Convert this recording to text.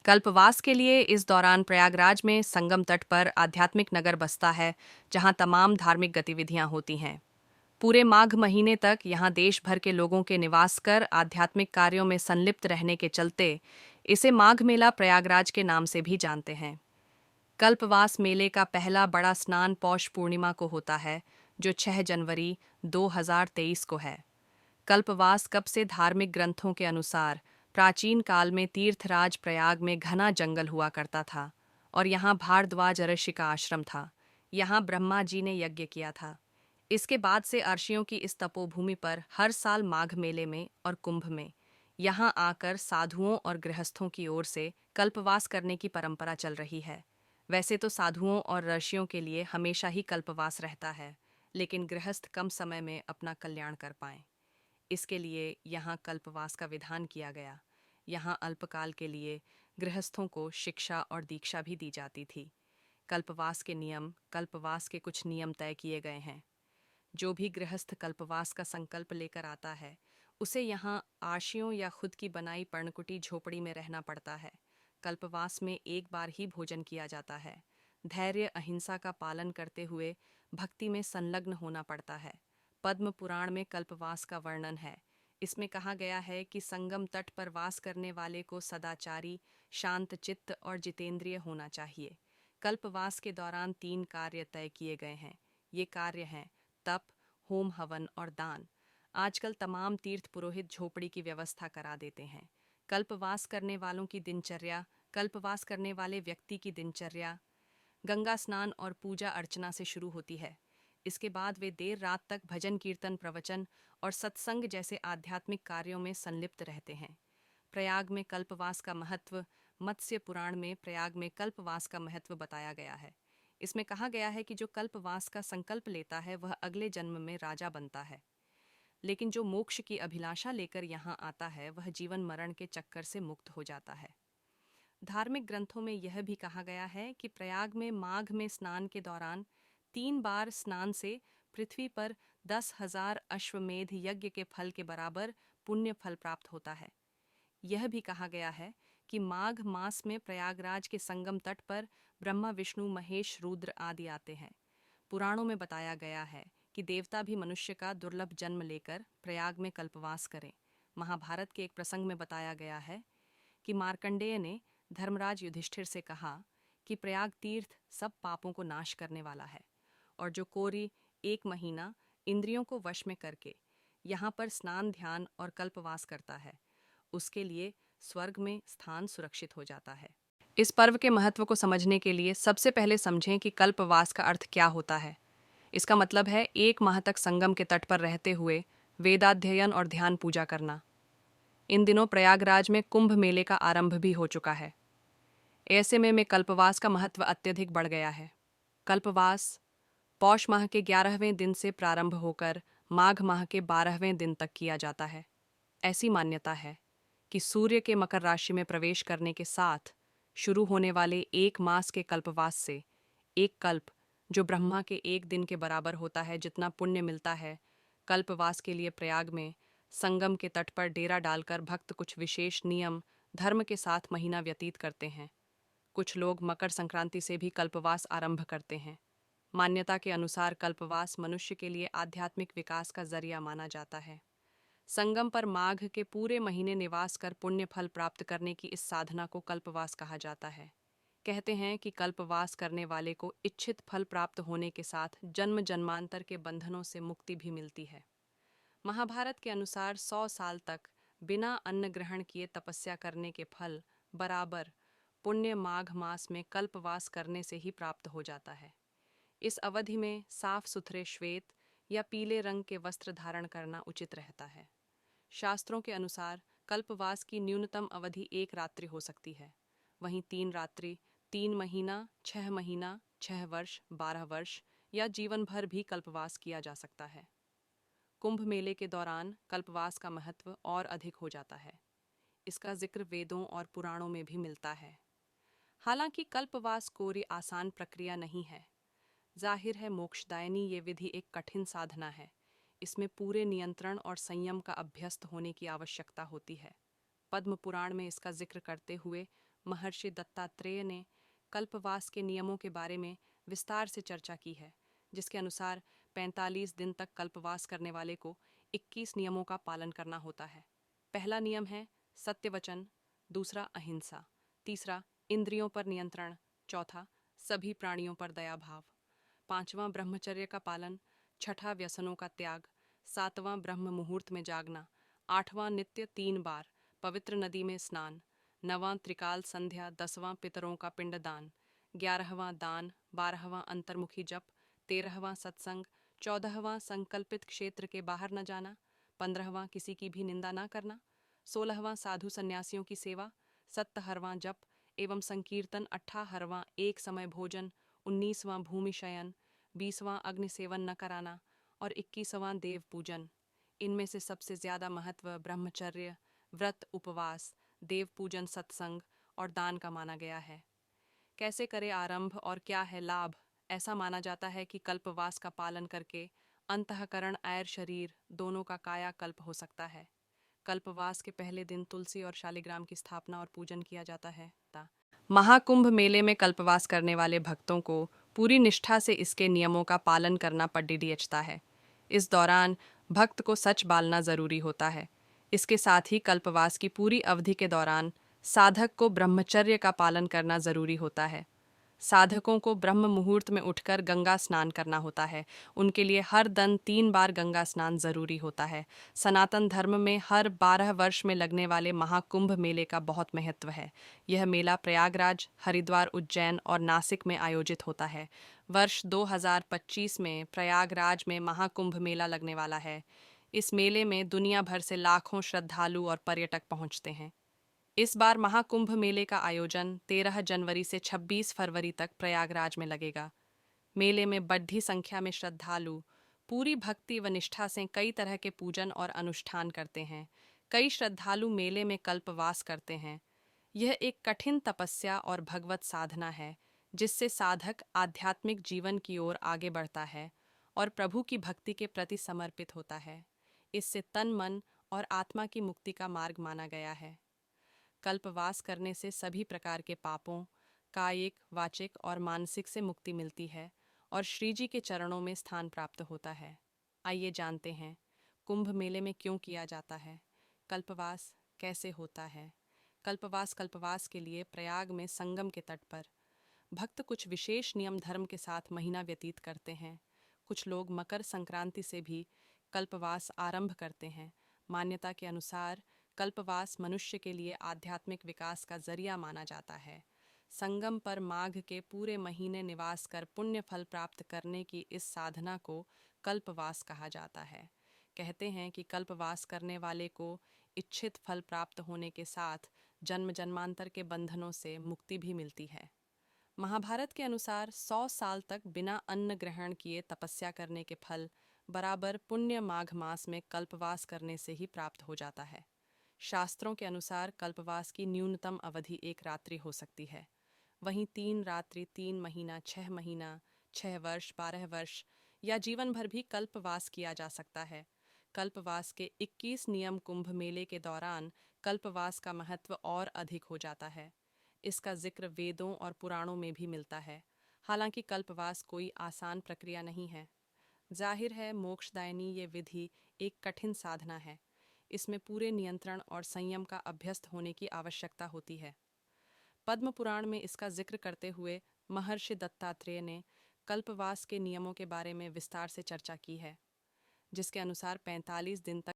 कल्पवास के लिए इस दौरान प्रयागराज में संगम तट पर आध्यात्मिक नगर बसता है, जहां तमाम धार्मिक गतिविधियां होती हैं। पूरे माघ महीने तक यहां देश भर के लोगों के निवास कर आध्यात्मिक कार्यों में संलिप्त रहने के चलते इसे माघ मेला प्रयागराज के नाम से भी जानते हैं। कल्पवास मेले का पहला बड़ा स्नान पौष पूर्णिमा को होता है, जो 6 जनवरी 2023 को है। कल्पवास कब से धार्मिक ग्रंथों के अनुसार प्राचीन काल में तीर्थराज प्रयाग में घना जंगल हुआ करता था और यहाँ भारद्वाज ऋषि का आश्रम था। यहाँ ब्रह्मा जी ने यज्ञ किया था। इसके बाद से अर्षियों की इस तपोभूमि पर हर साल माघ मेले में और कुंभ में यहाँ आकर साधुओं और गृहस्थों की ओर से कल्पवास करने की परंपरा चल रही है। वैसे तो साधुओं और ऋषियों के लिए हमेशा ही कल्पवास रहता है, लेकिन गृहस्थ कम समय में अपना कल्याण कर पाएं, इसके लिए यहाँ कल्पवास का विधान किया गया। यहाँ अल्पकाल के लिए गृहस्थों को शिक्षा और दीक्षा भी दी जाती थी। कल्पवास के कुछ नियम तय किए गए हैं। जो भी गृहस्थ कल्पवास का संकल्प लेकर आता है, उसे यहाँ आशियों या खुद की बनाई पर्णकुटी झोपड़ी में रहना पड़ता है। कल्पवास में एक बार ही भोजन किया जाता है। धैर्य अहिंसा का पालन करते हुए भक्ति में संलग्न होना पड़ता है। पद्म पुराण में कल्पवास का वर्णन है। इसमें कहा गया है कि संगम तट पर वास करने वाले को सदाचारी, शांत चित्त और जितेंद्रिय होना चाहिए। कल्पवास के दौरान 3 कार्य तय किए गए हैं। ये कार्य हैं तप, होम हवन और दान। आजकल तमाम तीर्थ पुरोहित झोपड़ी की व्यवस्था करा देते हैं। कल्पवास करने वालों की दिनचर्या कल्पवास करने वाले व्यक्ति की दिनचर्या गंगा स्नान और पूजा अर्चना से शुरू होती है। इसके बाद वे देर रात तक भजन कीर्तन, प्रवचन और सत्संग जैसे आध्यात्मिक कार्यों में संलिप्त रहते हैं। प्रयाग में कल्पवास का महत्व मत्स्य पुराण में प्रयाग में कल्पवास का महत्व बताया गया है। इसमें कहा गया है कि जो कल्पवास का संकल्प लेता है वह अगले जन्म में राजा बनता है, लेकिन जो मोक्ष की अभिलाषा लेकर यहाँ आता है वह जीवन मरण के चक्कर से मुक्त हो जाता है। धार्मिक ग्रंथों में यह भी कहा गया है कि प्रयाग में माघ में स्नान के दौरान 3 बार स्नान से पृथ्वी पर 10,000 अश्वमेध यज्ञ के फल के बराबर पुण्य फल प्राप्त होता है। यह भी कहा गया है कि माघ मास में प्रयागराज के संगम तट पर ब्रह्मा, विष्णु, महेश, रुद्र आदि आते हैं। पुराणों में बताया गया है कि देवता भी मनुष्य का दुर्लभ जन्म लेकर प्रयाग में कल्पवास करें। महाभारत के एक प्रसंग में बताया गया है कि मार्कंडेय ने धर्मराज युधिष्ठिर से कहा कि प्रयाग तीर्थ सब पापों को नाश करने वाला है और जो कोरी 1 महीना इंद्रियों को वश में करके यहाँ पर स्नान, ध्यान और कल्पवास करता है, उसके लिए स्वर्ग में स्थान सुरक्षित हो जाता है। इस पर्व के महत्व को समझने के लिए सबसे पहले समझें कि कल्पवास का अर्थ क्या होता है। इसका मतलब है 1 माह तक संगम के तट पर रहते हुए वेदाध्ययन और ध्यान पूजा करना। इन दिनों प्रयागराज में कुंभ मेले का आरंभ भी हो चुका है। ऐसे में कल्पवास का महत्व अत्यधिक बढ़ गया है। कल्पवास पौष माह के 11वें दिन से प्रारंभ होकर माघ माह के 12वें दिन तक किया जाता है। ऐसी मान्यता है कि सूर्य के मकर राशि में प्रवेश करने के साथ शुरू होने वाले 1 मास के कल्पवास से एक कल्प, जो ब्रह्मा के 1 दिन के बराबर होता है, जितना पुण्य मिलता है। कल्पवास के लिए प्रयाग में संगम के तट पर डेरा डालकर भक्त कुछ विशेष नियम धर्म के साथ महीना व्यतीत करते हैं। कुछ लोग मकर संक्रांति से भी कल्पवास आरंभ करते हैं। मान्यता के अनुसार कल्पवास मनुष्य के लिए आध्यात्मिक विकास का जरिया माना जाता है। संगम पर माघ के पूरे महीने निवास कर पुण्य फल प्राप्त करने की इस साधना को कल्पवास कहा जाता है। कहते हैं कि कल्पवास करने वाले को इच्छित फल प्राप्त होने के साथ जन्म जन्मांतर के बंधनों से मुक्ति भी मिलती है। महाभारत के अनुसार 100 साल तक बिना अन्न ग्रहण किए तपस्या करने के फल बराबर पुण्य माघ मास में कल्पवास करने से ही प्राप्त हो जाता है। इस अवधि में साफ सुथरे श्वेत या पीले रंग के वस्त्र धारण करना उचित रहता है। शास्त्रों के अनुसार कल्पवास की न्यूनतम अवधि 1 रात्रि हो सकती है। वहीं 3 रात्रि, 3 महीना, 6 महीना, 6 वर्ष, 12 वर्ष या जीवन भर भी कल्पवास किया जा सकता है। कुंभ मेले के दौरान कल्पवास का महत्व और अधिक हो जाता है। इसका जिक्र वेदों और पुराणों में भी मिलता है। हालांकि कल्पवास कोई आसान प्रक्रिया नहीं है। जाहिर है मोक्षदायिनी ये विधि एक कठिन साधना है। इसमें पूरे नियंत्रण और संयम का अभ्यस्त होने की आवश्यकता होती है। पद्म पुराण में इसका जिक्र करते हुए महर्षि दत्तात्रेय ने कल्पवास के नियमों के बारे में विस्तार से चर्चा की है, जिसके अनुसार 45 दिन तक कल्पवास करने वाले को 21 नियमों का पालन करना होता है। पहला नियम है सत्यवचन, दूसरा अहिंसा, तीसरा इंद्रियों पर नियंत्रण, चौथा सभी प्राणियों पर दया भाव, पांचवां ब्रह्मचर्य का पालन, छठा व्यसनों का त्याग, सातवां ब्रह्म मुहूर्त में जागना, आठवां नित्य 3 बार पवित्र नदी में स्नान, नवां त्रिकाल संध्या, 10वां पितरों का पिंडदान, 11वां दान, 12वां अंतर्मुखी जप, 13वां सत्संग, 14वां संकल्पित क्षेत्र के बाहर न जाना, 15वां किसी की भी निंदा न करना, 16वां साधु सन्यासियों की सेवा, 17वां जप एवं संकीर्तन, 18वां एक समय भोजन, 19वां भूमि शयन, 20वां अग्नि सेवन न कराना और 21वां देव पूजन। इनमें से सबसे ज़्यादा महत्व ब्रह्मचर्य, व्रत, उपवास, देव पूजन, सत्संग और दान का माना गया है। कैसे करें आरंभ और क्या है लाभ? ऐसा माना जाता है कि कल्पवास का पालन करके अंतःकरण और शरीर दोनों का कायाकल्प हो सकता है। कल्पवास के पहले दिन तुलसी और शालिग्राम की स्थापना और पूजन किया जाता है। महाकुंभ मेले में कल्पवास करने वाले भक्तों को पूरी निष्ठा से इसके नियमों का पालन करना पड़ता है। इस दौरान भक्त को सच बालना जरूरी होता है। इसके साथ ही कल्पवास की पूरी अवधि के दौरान साधक को ब्रह्मचर्य का पालन करना जरूरी होता है। साधकों को ब्रह्म मुहूर्त में उठकर गंगा स्नान करना होता है। उनके लिए हर दिन 3 बार गंगा स्नान जरूरी होता है। सनातन धर्म में हर 12 वर्ष में लगने वाले महाकुंभ मेले का बहुत महत्व है। यह मेला प्रयागराज, हरिद्वार, उज्जैन और नासिक में आयोजित होता है। वर्ष 2025 में प्रयागराज में महाकुंभ मेला लगने वाला है। इस मेले में दुनिया भर से लाखों श्रद्धालु और पर्यटक पहुंचते हैं। इस बार महाकुंभ मेले का आयोजन 13 जनवरी से 26 फरवरी तक प्रयागराज में लगेगा। मेले में बढ़ी संख्या में श्रद्धालु पूरी भक्ति व निष्ठा से कई तरह के पूजन और अनुष्ठान करते हैं। कई श्रद्धालु मेले में कल्पवास करते हैं। यह एक कठिन तपस्या और भगवत साधना है, जिससे साधक आध्यात्मिक जीवन की ओर आगे बढ़ता है और प्रभु की भक्ति के प्रति समर्पित होता है। इससे तन, मन और आत्मा की मुक्ति का मार्ग माना गया है। कल्पवास करने से सभी प्रकार के पापों, कायिक, वाचिक और मानसिक से मुक्ति मिलती है और श्री जी के चरणों में स्थान प्राप्त होता है। आइए जानते हैं कुंभ मेले में क्यों किया जाता है, कल्पवास कैसे होता है। कल्पवास के लिए प्रयाग में संगम के तट पर भक्त कुछ विशेष नियम धर्म के साथ महीना व्यतीत करते हैं। कुछ लोग मकर संक्रांति से भी कल्पवास आरंभ करते हैं। मान्यता के अनुसार कल्पवास मनुष्य के लिए आध्यात्मिक विकास का जरिया माना जाता है। संगम पर माघ के पूरे महीने निवास कर पुण्य फल प्राप्त करने की इस साधना को कल्पवास कहा जाता है। कहते हैं कि कल्पवास करने वाले को इच्छित फल प्राप्त होने के साथ जन्म जन्मांतर के बंधनों से मुक्ति भी मिलती है। महाभारत के अनुसार 100 साल तक बिना अन्न ग्रहण किए तपस्या करने के फल बराबर पुण्य माघ मास में कल्पवास करने से ही प्राप्त हो जाता है। शास्त्रों के अनुसार कल्पवास की न्यूनतम अवधि 1 रात्रि हो सकती है। वहीं 3 रात्रि, 3 महीना, 6 महीना, 6 वर्ष, 12 वर्ष या जीवन भर भी कल्पवास किया जा सकता है। कल्पवास के 21 नियम कुंभ मेले के दौरान कल्पवास का महत्व और अधिक हो जाता है। इसका जिक्र वेदों और पुराणों में भी मिलता है। हालांकि कल्पवास कोई आसान प्रक्रिया नहीं है। जाहिर है मोक्षदायिनी ये विधि एक कठिन साधना है। इसमें पूरे नियंत्रण और संयम का अभ्यस्त होने की आवश्यकता होती है। पद्म पुराण में इसका जिक्र करते हुए महर्षि दत्तात्रेय ने कल्पवास के नियमों के बारे में विस्तार से चर्चा की है, जिसके अनुसार 45 दिन तक